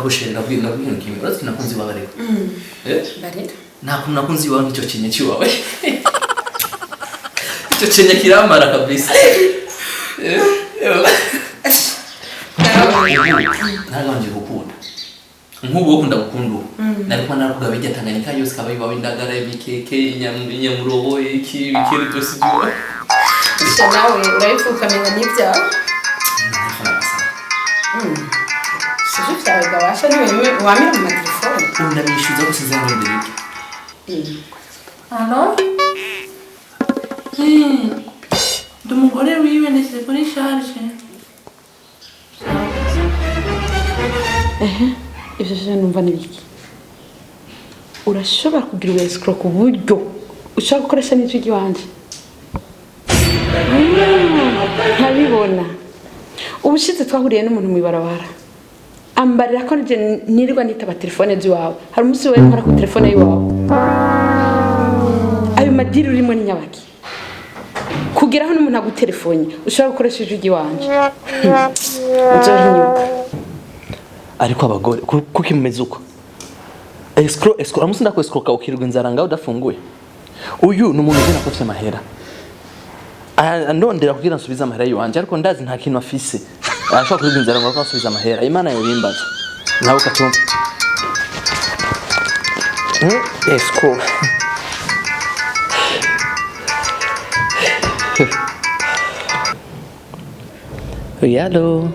ahoshera bwira bwira kimwe uretse nakunzi wawe ariko barira nakunzi wawe nicyo kinye kiwawe icyo kinye kiramara kabisa ntabanje gukunda nk'ubu ukunda gukunda nariko naruvuga bijya Tanganyika yose kaba iwawe indagara y'ibikeke inyamurobo iki bikere byose byo nawe urayifuka menya n'ibyawe sije byawe gabasha niwe wamira mu telefone unabishuza ko sizangondera Allo? Umugore wiwe ndetse kuri charge. Ibyo je numva nibiki urashobora kugira ubescro ku buryo ushaka gukoresha n'ijwi wanje ntabibona ubushize twahuriye n'umuntu mu ibarabara ambarira ko nje nirirwa nitaba telefone ziwawe hari umunsi wewe nkora ku telefone yiwawe ayo madiri urimo ni nyabaki kugeraho n'umuntu agutelefone ushaka gukoresha ijwi wanje uzohinyuka ariko abagore kuko imeze uko escro amusinda ko escro ukirwa inzara ngaho udafunguye uyu numuntu ugena ko afite amahera ndondera kugira nsubiza amahera yiwanje ariko ndazi nta kintu afise ashaka kwirwa inzara ngo asubiza amahera imana yo bimbaza nawe katumva escro Yalo,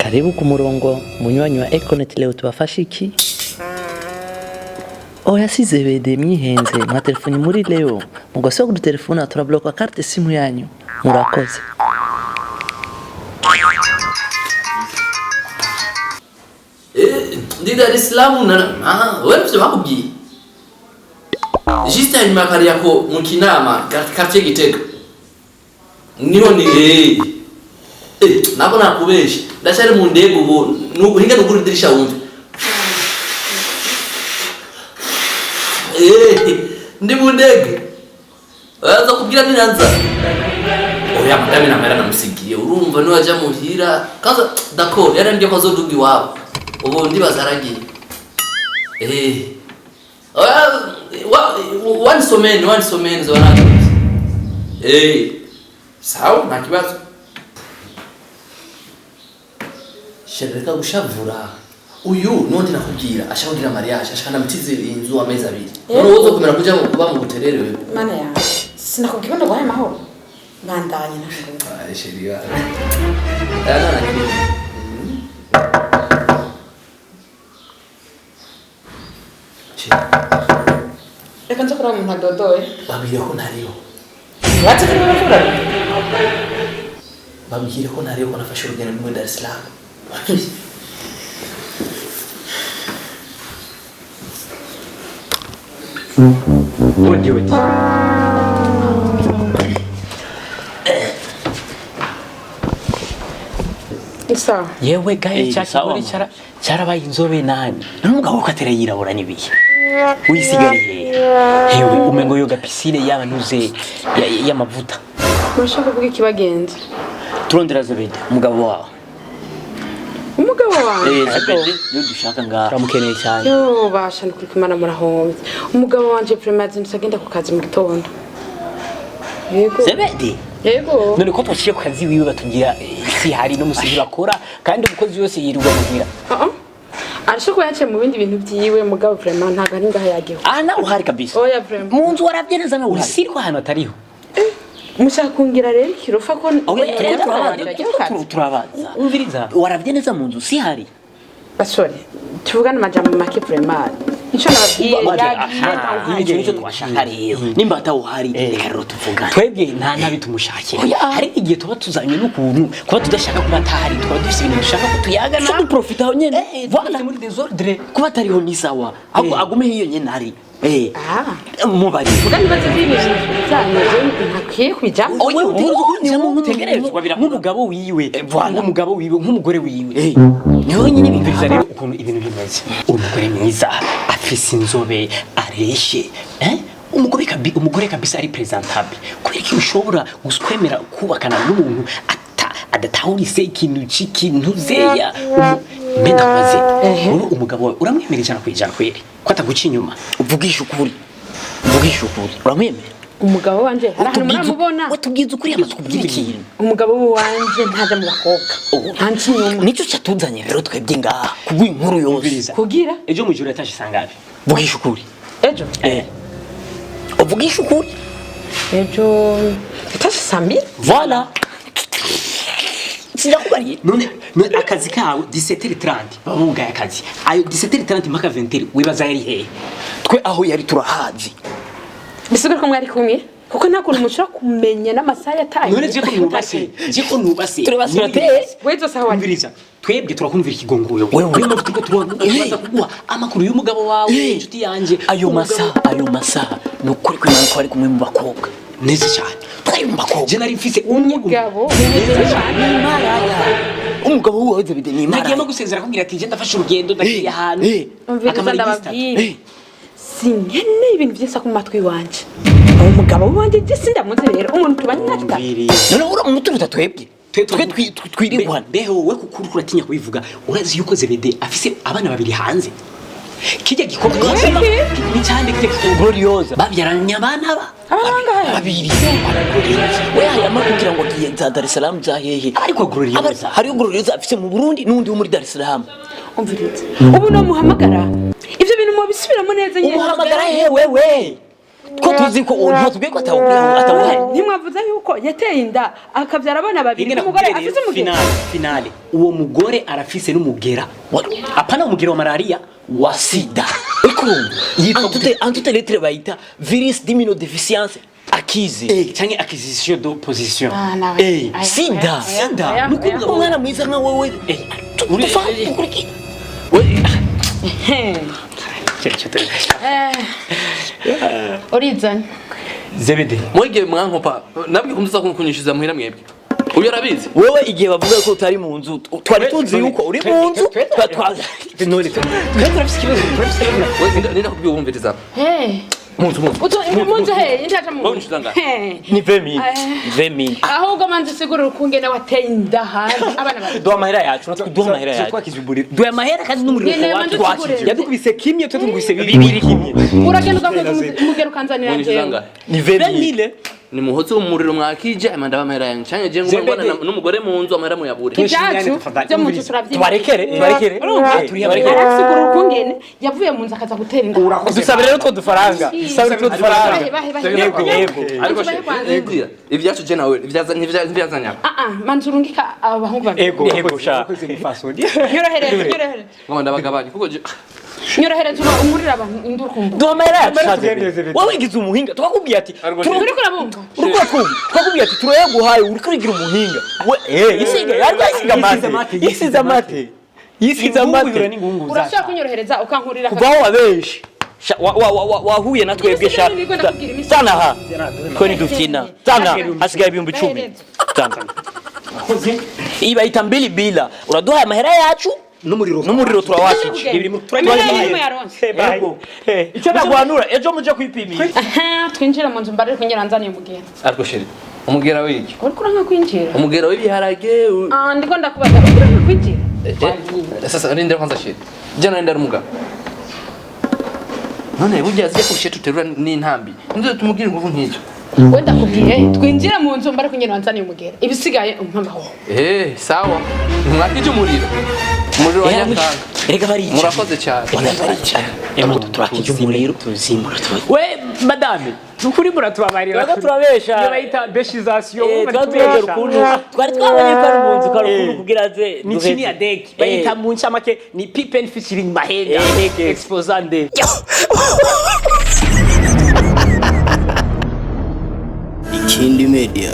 karibu ku murongo munywanyi wa Econet leo tubafasha iki? Oya sizebede mwihenze mwa telefoni muri leo mugose ku telefone turabloka carte simu yanyu murakoze. Ndi Dar es Salaam na wewe mse bakubwiye juste inyuma kari yako mu Kinama quartier Gitega niho ni nako nakubesha ndashari mu ndego ubu nuguhinga nugura dirisha wumve ndi mu ndege waza kubwira ninanza oya madame na mera namusigiye urumva no aja muhira kaza dako yarambye ko zodugi wabo ubu ndi bazaragiye one so many zona sawa na kibazo Shereka gushavura uyu none nakubwira ashawugira mariage ashakana mutize inzu amezi abiri urozo kumera kuja mu kuba mu buterere wewe mana ya sinakubwira ndo gwaye mahoro bandanye nako sheriya ana nakiri reka nza kuri umuntu adodoye babire ko nariyo watse kuri bakura babire ko nariyo ko nafashe urugendo muri Dar es Salaam Odi. Isa. Yewe gahe cyakigore cyarabaye inzobe nani. N'umugabo ukatera yirabura nibiye. Wisigari he. Hewe umengo yoga piscine yabanuze y'amavuta. Urashaka kuvuga ikibagenze. Turondera Zebede umugabo wawe. Umugabo wawe Zebede yo dushaka ngaha. Turamukeneye cyane. Yo bashana kuri kumana murahombe. Umugabo wanje premazi nsagenda ku kazi mu gitondo. Yego. Zebede. Yego. None ko twaciye ku kazi wiwe batugira si hari no musinzi bakora kandi umukozi wose yirirwa muhira. Arashaka yace mu bindi bintu byiwe mugabo vraiment ntago ari ngaha yagiho. Na uhari kabisa. Oya vraiment. Mu nzu waravye neza na usiri ko hano atariho. Mushaka kungira rero kirofa ko turabaza. Umviriza waravye neza mu nzu si hari. Basore tuvugana majambo make vraiment. Ico nababwiye nicyo twashaka rero nimba atawuhari reka rero tuvugane twebwe nta nabi tumushakira hari igihe tuba tuzanye n'ukuntu kuba tudashaka kuba atahari twaba dufite ibintu dushaka ko tuyagana so duprofitaho nyene voilà muri desordre kuba atariho ni sawa agume hiyo nyene hari mubari kandi bazibintu cyane ntakwiye kujya oye utegerezwa nk'umugabo wiwe nk'umugabo wiwe nk'umugore wiwe niho nyine bimviriza rero ukuntu ibintu bimeze umugore mwiza afise inzobe areshe umugore kabisa ari presentable kubera ko ushobora guswemera kubakana n'umuntu adatahurise ikintu zeya mbenda maze wowe umugabo wawe uramwemera ijana ku ijana kweri ko ataguca inyuma uvugisha ukuri uvugisha ukuri uramwemera umugabo wanje hari ahantu muramubona watubwiza ukuri amaze kubwira ikintu umugabo wanje ntaje mu bakobwa ntanci inyuma nicyo cyatuzanye rero twebwe ngaha kuguha inkuru yose kugira ejo mu joro yatashe sangabe vugisha ukuri ejo uvugisha ukuri ejo yatashe saa mbiri voilà sinakubariye none akazi kawe 17h30 babugaye akazi ayo 17h30 mpaka 20h wibaza yari hehe twe aho yari turahazi bisigura ko mwari kumwe kuko nta kuntu mushobora kumenya n'amasaha yataye none je ko nubase turabasirateye wezo sawa kumviriza twebwe turakumvira ikigongoyo wewe tuko turabaza kuguha amakuru y'umugabo wawe inshuti yanje ayo masaha ni ukuri ko Imana twari kumwe mu bakobwa neza cyane twari mu bakobwa je nari mfise umugabo umugabo wawe David ni Imana nagiye no gusezera kugira ati je ndafashe urugendo ndagiye ahantu umviriza ndababwira sinkeneye ibintu byinshi ku matwi wanje umugabo wanje je sindamuze rero umuntu tubanye nakita none ura umuturuta twebwe twirigwana beho wowe kukuri kuratinya kubivuga urazi yuko Zebede afise abana babiri hanze kijya gikorwa ni cyane gloriosa babyaranye abana babiri we hayama kugira ngo agiye za Dar es Salaam za hehe ariko gloriosa hariyo gloriosa afise mu Burundi n'undi wo muri Dar es Salaam umviriza ubu no muhamagara ivyo bintu mu bisubiramo neza nyine umuhamagara hewe ko tuzi ko ntutubwiye ko atawuhari ntimwavuze yuko yateye inda akabyara abana babiri n'umugore afise umugera finale uwo mugore arafise n'umugera apana umugera wa malaria wa sida yitwa antute lettre bayita virus d'immunodéficience acquise cyangwe acquisition de position sida nukuvuga umwana mwiza nka wewe Orizani Zebede mwege mwankopa nabwiye kumduza kunyishiza muhira mwebwe uyu arabizi wewe igihe bavuga ko utari mu nzu twari tuzi yuko uri mu nzu twatwaza none turafise ikibazo nenda kubwiye wumviriza munzu munzu he indaje mu ni vemi ahubwo manzi sigura ukungene wateye inda hanze abana babiri duha amahera yacu natwe duha amahera yacu twakiziburi duha amahera kandi n'umuriro wacu twakije yadukubise kimwe twe tugubise bibiri kimwe uragenda ukamugera ukanzanira njyewe ni vemi ni muhoze umuriro mwakije amanda bamahera yanyu cyane je ngwana n'umugore mu nzu amahera muyabure ibyacu byo mu cyo tubarekere sigura ukungene yavuye mu nzu akaza gutera inda dusabire rero two dufaranga yego ariko ibyacu je nawe ivyazanya manzurungika abahungu babiri yego sha nyorohereze ngoma ndabagabanye kuko nyorohereze umurira abantu indurukumbu duha amahera yacu wowe igize umuhinga twakubwiye ati turi kurabumva twakubwiye ati turayaguhaye uri kurigira umuhinga isiga yarwa isiza mate urashaka kunyorohereza ukankurira kubaho wabeshi wahuye na twebwe sha sana ha ko ni dufina sana hasigaye ibihumbi 10 sana ibayita mbili bila uraduha amahera yacu n'umuriro turawakije ibiri icyo nagwanura ejo muje kwipimisha twinjira mu nzu mbare kunyera nzaniye umugera ariko sheri umugera wiki uri kuranka kwinjira umugera w'ibiharage ndiko ndakubaza uri kuranka kwinjira sasa ninde kwanza sheri jana nenda rumuga none burya zije kushe tuterura n'intambi nzo tumubwira nguvu nk'icyo wenda kubwiye twinjira mu nzu mbare kunyera nzaniye umugera ibisigaye umpamaho sawa mwakije umuriro wa nyakanga erega bari murakoze cyane turakije umuriro tuzimura we madame nukuri muratubabarira turabesha yo bayita beshisation twari twabonye ko ari mu nzu karukuru kugira ze ni chini ya deki bayita mu ncamake ni pipen featuring mahega exposande Ikindi Media.